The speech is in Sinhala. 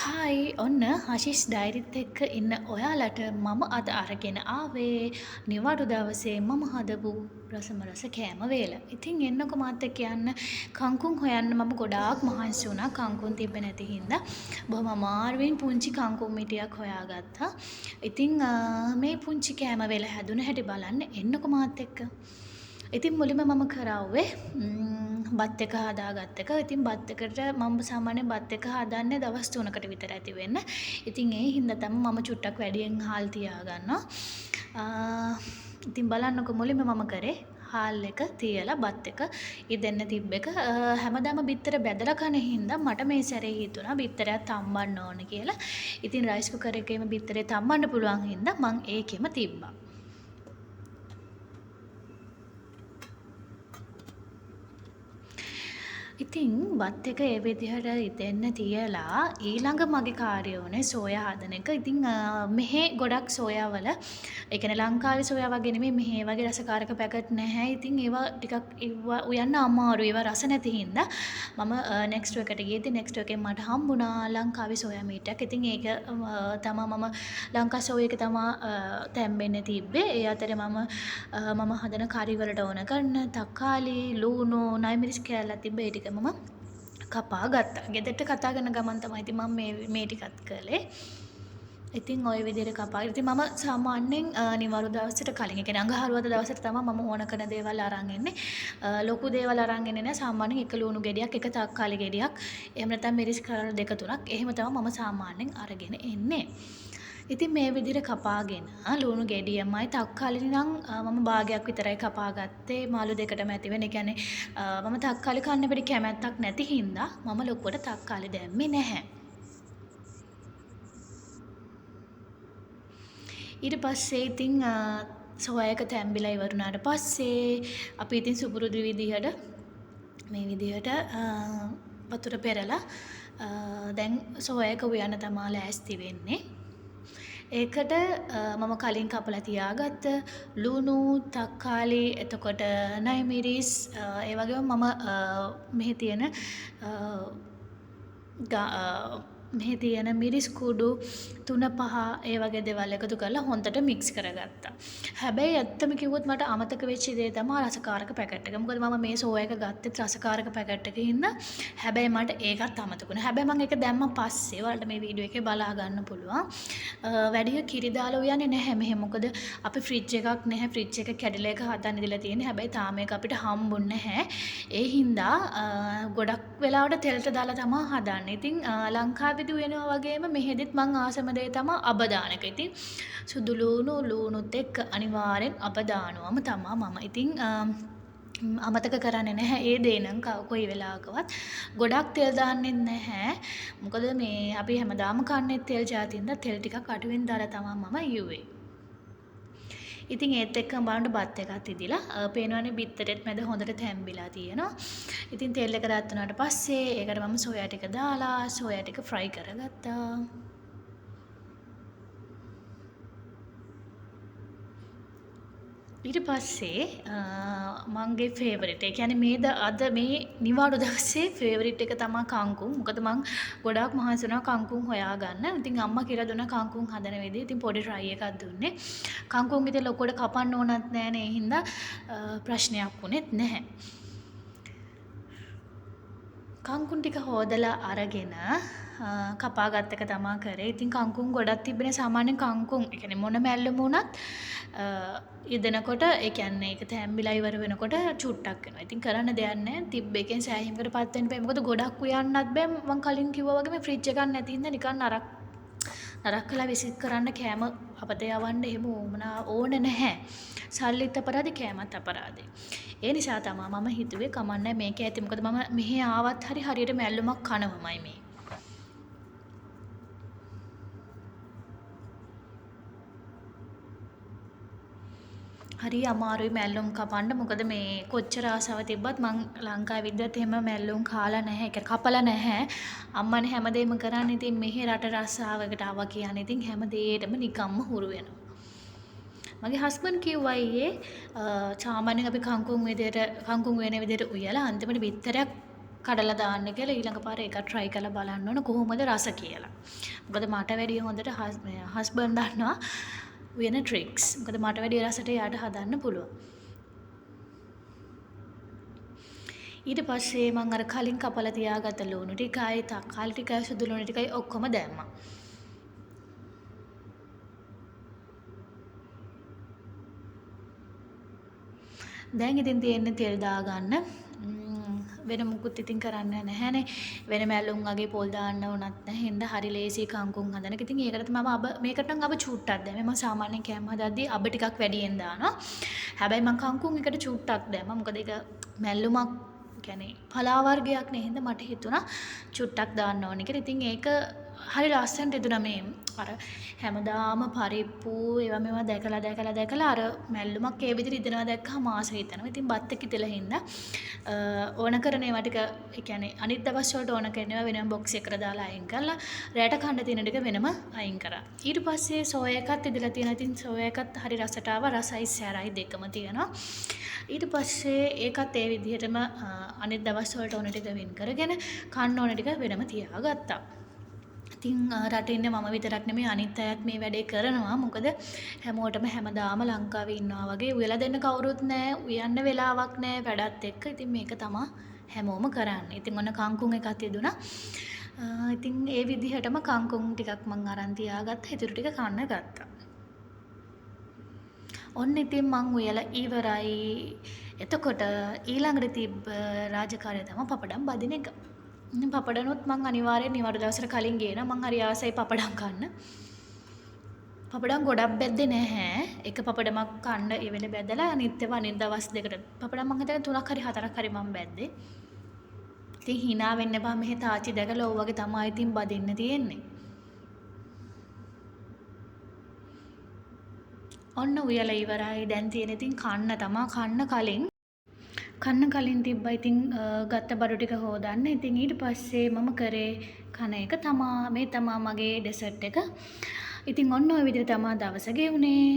හායි ඔන්න හශිෂ් ඩයිරිත් එක්ක ඉන්න ඔයාලට මම අද අරගෙන ආවේ නිවාඩු දවසේ මම හදපු රසම රස කෑම වේල. ඉතින් එන්නකො මාත් එක්ක යන්න කංකුන් හොයන්න මම ගොඩාක් මහන්සි වුණා කංකුන් තිබ්බේ නැති හින්දා. බොහොම අමාරුවෙන් පුංචි කංකුන් මිටියක් හොයාගත්තා. ඉතින් මේ පුංචි කෑම වේල හැදුන හැටි බලන්න එන්නකො මාත් එක්ක. ඉතින් මුලින්ම මම කරාවේ බත් එක හදාගත්ත එක. ඉතින් බත් එකට මම සාමාන්‍යයෙන් බත් එක හදන්නේ දවස් 3කට විතර ඇති වෙන්න. ඉතින් ඒ හින්දා තමයි මම චුට්ටක් වැඩියෙන් හාල් තියාගන්නවා. ඉතින් බලන්නකො මුලින්ම මම කරේ හාල් එක තියලා බත් එක ඉදෙන්න තිබ්බ එක. හැමදාම බිත්තර බැදලා කන හින්දා මට මේ සැරේ හිතුණා බිත්තරයක් තම්බන්න ඕන කියලා. ඉතින් රයිස් කුකර් එකේම බිත්තරේ තම්බන්න පුළුවන් හින්දා මං ඒකෙම තිබ්බා. ඉතින් බත් එක ඒ විදිහට ඉදෙන්න තියලා ඊළඟ මගේ කාර්යය වුණේ සෝයා හදන එක. ඉතින් මෙහේ ගොඩක් සෝයාවල ඒ කියන්නේ ලංකාවේ සෝයා වගේ නෙමෙයි මෙහේ ඒ වගේ රසකාරක පැකට් නැහැ. ඉතින් ඒවා ටිකක් ඒවා උයන්න අමාරුයි. ඒවා රස නැති හින්දා මම නෙක්ස්ට් එකට ගියේදී නෙක්ස්ට් එකෙන් මට හම්බුණා ලංකාවේ සෝයා මීට් එකක්. ඉතින් ඒක තමා මම ලංකා සෝයා එක තමා තැම්බෙන්න තිබ්බේ. ඒ අතරේ මම හදන කරි වලට ඕන කරන තක්කාලි, ලූණු, නයි මිරිස් කෑල්ලක් තිබ්බ ඒ ටික මම කපා ගත්තා. ගෙදරට කතා කරන ගමන් තමයි ඉතින් මම මේ ටිකත් කළේ. ඉතින් ওই විදිහට කපා. ඉතින් මම සාමාන්‍යයෙන් නිවාඩු දවසට කලින් ඒ කියන්නේ අඟහරුවාදා දවසට තමයි මම ඕන කරන දේවල් අරන් එන්නේ. ලොකු දේවල් අරන් එන්නේ නැහැ. සාමාන්‍යයෙන් එක ලුණු ගෙඩියක්, එක තක්කාලි ගෙඩියක්, එහෙම නැත්නම් මිරිස් කෑල්ල දෙක තුනක්. එහෙම තමයි මම සාමාන්‍යයෙන් අරගෙන එන්නේ. ඉතින් මේ විදිහට කපාගෙන ලුණු ගෙඩියමයි තක්කාලි නම් මම භාගයක් විතරයි කපාගත්තේ මාළු දෙකටම ඇති වෙන. ඒ කියන්නේ මම තක්කාලි කන්න පිටි කැමැත්තක් නැති හින්දා මම ලොකුවට තක්කාලි දැම්මේ නැහැ. ඊට පස්සේ ඉතින් සෝයා එක තැම්බිලා ඉවර වුණාට පස්සේ අපි ඉතින් සුපුරුදු විදිහට මේ විදිහට වතුර පෙරලා දැන් සෝයා එක උයන්න තමා ලෑස්ති වෙන්නේ. ඒකට මම කලින් කපලා තියාගත්ත ලුණු, තක්කාලි, එතකොට නයි මිරිස්, ඒ වගේම මම මෙහි තියෙන මිරිස් කුඩු 3-5 ඒ වගේ දේවල් එකතු කරලා හොඳට මික්ස් කරගත්තා. හැබැයි ඇත්තම කිව්වොත් මට අමතක වෙච්ච දේ තමයි රසකාරක පැකට් එක. මොකද මම මේ සෝයා එක ගත්තෙත් රසකාරක පැකට් එකකින් හින්දා හැබැයි මට ඒකත් අමතක වුණා. හැබැයි මම ඒක දැම්ම පස්සේ ඔයාලට මේ වීඩියෝ එකේ බලා ගන්න පුළුවන්. වැඩිය කිරි දාලා උයන්නේ නැහැ මෙහෙම. මොකද අපි ෆ්‍රිජ් එකක් නැහැ. ෆ්‍රිජ් එක කැඩිලා එක හදන්න දීලා තියෙන්නේ. හැබැයි තාම ඒක අපිට හම්බුන්නේ නැහැ. ඒ හින්දා ගොඩක් වෙලාවට තෙල්ට දාලා තමයි හදන්නේ. ඉතින් ලංකාවේදී උයනවා වගේම මෙහෙදිත් මං ආසම දේ තමයි අබ දාන එක. ඉතින් සුදු ලුණුත් එක්ක අනිවාර්යෙන් අබ දානවම තමයි මම. ඉතින් අමතක කරන්නේ නැහැ ඒ දේ නම් කොයි වෙලාවකවත්. ගොඩක් තෙල් දාන්නෙත් නැහැ. මොකද මේ අපි හැමදාම කන්නේ තෙල් ජාතින්ද තෙල් ටිකක් අඩුවෙන් දාලා තමයි මම යුවේ. ඉතින් ඒත් එක්ක බලන්න බත් එකත් ඉදිලා පේනවනේ බිත්තරෙත් මැද හොඳට තැම්බිලා තියෙනවා. ඉතින් තෙල් එක රත් වුණාට පස්සේ ඒකට මම සෝයා ටික දාලා සෝයා ටික ෆ්‍රයි කරගත්තා. ඊට පස්සේ මගේ ෆේවරිට් ඒ කියන්නේ අද මේ නිවාඩු දවසේ ෆේවරිට් එක තමයි කංකුම්. මොකද මං ගොඩාක් මහන්සි වුණා කංකුම් හොයාගන්න. ඉතින් අම්මා කියලා දුන්නා කංකුම් හදන විදිහ. ඉතින් පොඩි ට්‍රයි එකක් දුන්නේ. කංකුම් ඉතින් ලොකුවට කපන්න ඕනත් නෑනේ. ඒ හින්දා ප්‍රශ්නයක් වුණෙත් නැහැ. කංකුම් ටික හොදලා අරගෙන කපාගත් එක තමා කරේ. ඉතින් කංකුම් ගොඩක් තිබ්බනේ සාමාන්‍යයෙන් කංකුම් ඒ කියන්නේ මොන මැල්ලම වුණත් ඉදෙනකොට ඒ කියන්නේ ඒක තැම්බිලා ඉවර වෙනකොට චුට්ටක් වෙනවා. ඉතින් කරන්න දෙයක් නැහැ. තිබ්බ එකෙන් සෑහීමකටපත් වෙන්න බෑ. මොකද ගොඩක් උයන්නත් බෑ. මම කලින් කිව්වා වගේ මේ ෆ්‍රිජ් එකක් නැති හින්දා නිකන් නරක් කළා විසික් කරන්න කෑම අපතේ යවන්න එහෙම ඕන නැහැ. සල්ලිත් අපරාධි කෑමත් අපරාධි. ඒ නිසා තමයි මම හිතුවේ කමන්නේ මේක ඇති. මොකද මම මෙහි ආවත් හරියට මැල්ලුමක් කනවමයි මේ. හරි අමාරුයි මැල්ලුම් කපන්න. මොකද මේ කොච්චර ආසාව තිබ්බත් මං ලංකාවේ විද්වත් එහෙම මැල්ලුම් කාලා නැහැ. ඒක කපලා නැහැ. අම්මනේ හැමදේම කරන්නේ. ඉතින් මෙහි රට රස්සාවකට ආවා කියන්නේ ඉතින් හැමදේටම නිකම්ම හුරු වෙනවා. මගේ හස්බන්ඩ් කිව්වා ඊයේ සාමාන්‍යයෙන් අපි කංකුම් වෙන විදිහට උයලා අන්තිමට බිත්තරයක් කඩලා දාන්න කියලා ඊළඟ පාර ඒක try කරලා බලන්න ඕන කොහොමද රස කියලා. මොකද මට වැඩිය හොඳට හස්බන්ඩ් දන්නවා වෙන tricks. මොකද මට වැඩිය රසට යාට හදන්න පුළුවන්. ඊට පස්සේ මම අර කලින් කපලා තියාගත්ත ලුණු ටිකයි තක්කාලි ටිකයි සුදු ලුණු ටිකයි ඔක්කොම දැම්මා. දැන් ඉතින් තියෙන්නේ තෙල් දාගන්න. වෙන මුකුත් ඉතින් කරන්න නැහැනේ. වෙන මැල්ලුම් වගේ පොල් දාන්න උනත් නැහැ. හින්දා හරි ලේසි කංකුම් හදන එක. ඉතින් ඒකට තමයි අබ මේකට නම් අබ චූට්ටක් දැම්මේ. මම සාමාන්‍යයෙන් කෑම හදද්දී අබ ටිකක් වැඩියෙන් දානවා. හැබැයි මම කංකුම් එකට චූට්ටක් දැම්මා. මොකද ඒක මැල්ලුමක් කියන්නේ පලා වර්ගයක් නේ. හින්දා මට හිතුණා චූට්ටක් දාන්න ඕනේ කියලා. ඉතින් ඒක හරි ලස්සනට ඉදුණා මේ අර හැමදාම පරිප්පු ඒවා මේවා දැකලා අර මැල්ලුමක් ඒ විදිහට ඉදෙනවා දැක්කම ආස හිතෙනවා. ඉතින් බත් එක්ක ඉතලා හින්දා ඕන කරන ඒවා ටික ඒ කියන්නේ අනිත් දවස් වලට ඕන කරන ඒවා වෙනම බොක්ස් එකකට දාලා අයින් කරලා රැට කන්න තියෙන ටික වෙනම අයින් කරා. ඊට පස්සේ සෝයා එකත් ඉදලා තියෙනවා. ඉතින් සෝයා එකත් හරි රසට ආවා. රසයි සැරයි දෙකම තියෙනවා. ඊට පස්සේ ඒකත් ඒ විදිහටම අනිත් දවස් වලට ඕන ටික වෙන් කරගෙන කන්න ඕන ටික වෙනම තියාගත්තා. ඉතින් රටේ ඉන්න මම විතරක් නෙමෙයි අනිත් අයත් මේ වැඩේ කරනවා. මොකද හැමෝටම හැමදාම ලංකාවේ ඉන්නවා වගේ උයලා දෙන්න කවුරුත් නැහැ. උයන්න වෙලාවක් නැහැ වැඩත් එක්ක. ඉතින් මේක තමයි හැමෝම කරන්නේ. ඉතින් ඔන්න කංකුම් එකක් තියදුනා. ඉතින් ඒ විදිහටම කංකුම් ටිකක් මං අරන් තියාගත්තා. ඉතුරු ටික කන්න ගත්තා. ඔන්න ඉතින් මං උයලා ඉවරයි. එතකොට ඊළඟට තිබ්බ රාජකාරිය තමයි පපඩම් බදින එක. පපඩනුත් මං අනිවාර්යෙන් නිවාඩු දවසට කලින් ගේනවා. මං හරි ආසයි පපඩම් කන්න. පපඩම් ගොඩක් බැද්දේ නැහැ. එක පපඩමක් කන්න ඒ වෙලේ බැදලා අනිත් ඒවා අනිත් දවස් දෙකට. පපඩම් මං හිතන්නේ 3ක් හරි 4ක් හරි මං බැද්දේ. ඉතින් hina වෙන්න එපා මෙහෙ තාච්චි දැකලා ඔය වගේ තමයි ඉතින් බදින්න තියෙන්නේ. ඔන්න උයලා ඉවරයි. දැන් තියෙන ඉතින් කන්න කලින් තිබ්බා ඉතින් ගත්ත බඩු ටික හොදන්න. ඉතින් ඊට පස්සේ මම කරේ කන එක තමා මගේ ඩෙසර්ට් එක. ඉතින් ඔන්න ඔය විදිහට තමා දවස ගෙවුනේ.